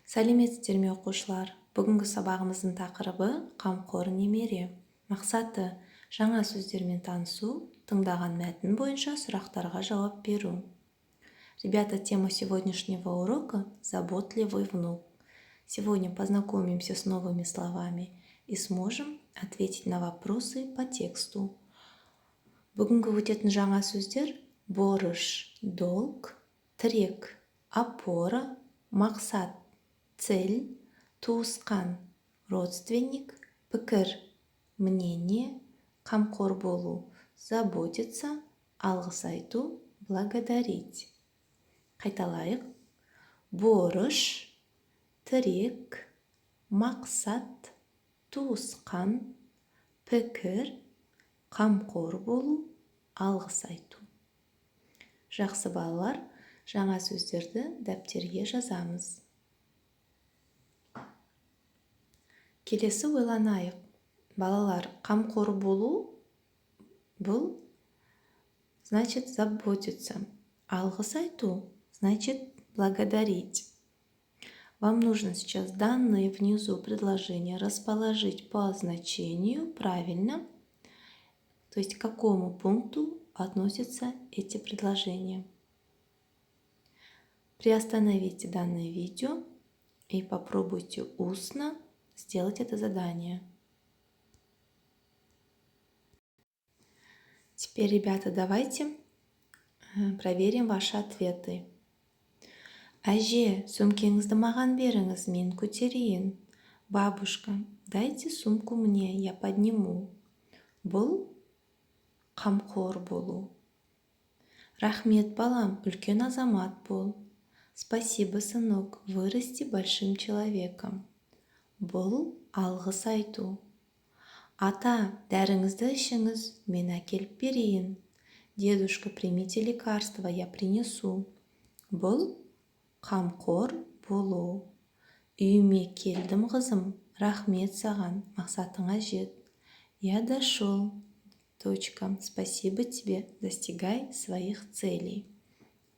Сәлеметсіздер ме оқушылар? Бүгінгі сабағымыздың тақырыбы қамқор немере. Мақсаты жаңа сөздермен танысу, тыңдаған мәтін бойынша сұрақтарға жауап беру. Ребята, тема сегодняшнего урока – заботливый внук. Сегодня познакомимся с новыми словами и сможем ответить на вопросы по тексту. Бүгінгі өтетін жаңа сөздер – борыш, долг, тірек, опора, мақсат, цель, туысқан, родственник, пікір, мнение, қамқор болу, заботиться, алғыс айту, благодарить. Қайталайық. Борыш, тірек, мақсат, туысқан, пікір, қамқор болу, алғыс айту. Жақсы балалар, жаңа сөздерді дәптерге жазамыз. Келесі ойланайық. Балалар, қамқор болу бұл значит заботиться. Алғыс айту значит благодарить. Вам нужно сейчас данные внизу предложения расположить по значению правильно, то есть к какому пункту относятся эти предложения. Приостановите данное видео и попробуйте устно сделать это задание. Теперь, ребята, давайте проверим ваши ответы. Әже, сөмкеңізді маған беріңіз, мен көтерейін. Бабушка, дайте сумку мне, я подниму. Бұл қамқор болу. Рахмет, балам, үлкен азамат бол. Спасибо, сынок, вырасти большим человеком. Бұл алғыс айту. Ата, дәріңізді ішіңіз, мен әкеліп берейін. Дедушка, примите лекарство, я принесу. Бұл қамқор болу. Үйіме келдім, қызым, рахмет саған, мақсатыңа жет. Я дошел. Точка. Спасибо тебе, достигай своих целей.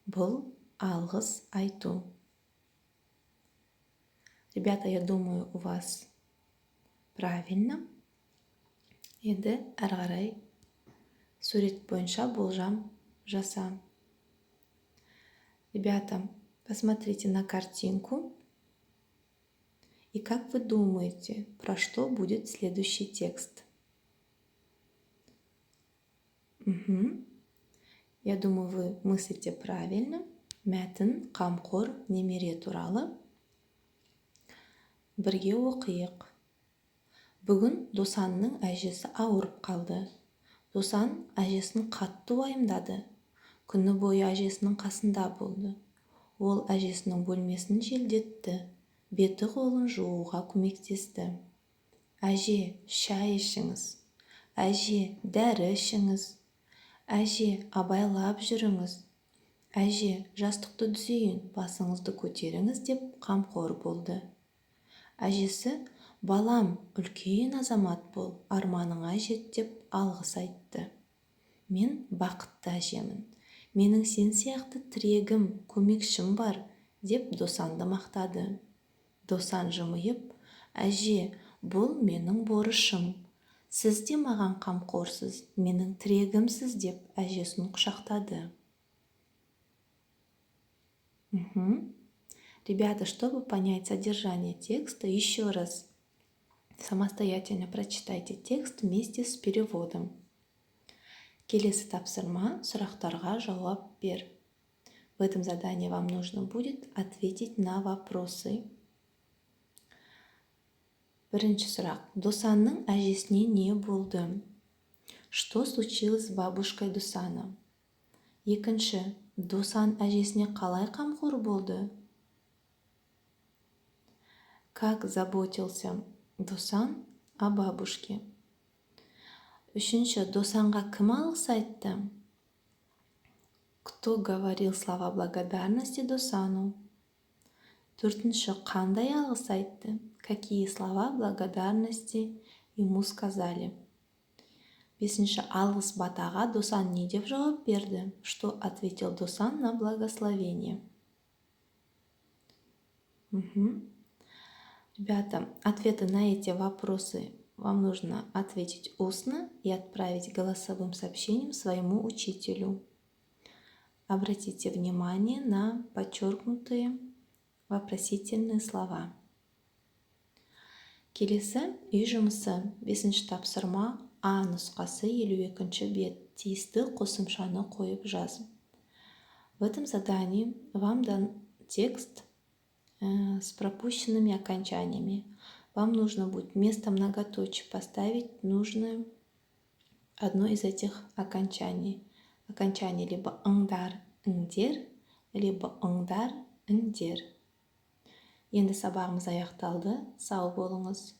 Бұл алғыс айту. Ребята, я думаю, у вас правильно. Енді әрі қарай сурет бойынша болжам жаса. Ребята, посмотрите на картинку. И как вы думаете, про что будет следующий текст? Я думаю, вы мыслите правильно. Мәтін қамқор немере туралы. Бірге оқиық. Бүгін Досанның әжесі ауырып қалды. Досан әжесін қатты уайымдады. Күні бойы әжесінің қасында болды. Ол әжесінің бөлмесін желдетті. Беті қолын жууға көмектесті. Әже, шай ішіңіз. Әже, дәрі ішіңіз. Әже, абайлап жүріңіз. Әже, жастықты түзейін, басыңызды көтеріңіз деп қамқор болды. Әжесі, балам, үлкен азамат бол, арманыңа жет деп алғыс айтты. Мен бақытты әжемін. Менің сен сияқты тірегім, көмекшім бар, деп Досанды мақтады. Досан жымиып, әже, бұл менің борышым. Сіз де маған қамқорсыз, менің тірегімсіз деп әжесін құшақтады. Ребята, чтобы понять содержание текста, еще раз самостоятельно прочитайте текст вместе с переводом. Келесі тапсырма, сұрақтарға жауап бер. В этом задании вам нужно будет ответить на вопросы. Бірінші сұрақ. Досанның әжесіне не болды? Что случилось с бабушкой Досана? Екінші. Досан әжесіне қалай қамқор болды? Как заботился Досан о бабушке? Үшінші. Досанға кім алғыс айтты? Кто говорил слова благодарности Досану? Төртінші. Қандай алғыс айтты? Какие слова благодарности ему сказали? Бесінші. Алғыс батаға Досан не деп жауап берді? Что ответил Досан на благословение? Ребята, ответы на эти вопросы вам нужно ответить устно и отправить голосовым сообщением своему учителю. Обратите внимание на подчеркнутые вопросительные слова. Келесі үй жұмысы 5-ші тапсырма А нұсқасы 52-ші бет. Тиісті қосымшаны қойып жаз. В этом задании вам дан текст с пропущенными окончаниями. Вам нужно будет вместо многоточия поставить нужное одно из этих окончаний. Окончание либо ыңдар, іңдер, либо ыңдар, іңдер. Енді сабағымыз аяқталды. Сау болыңыз.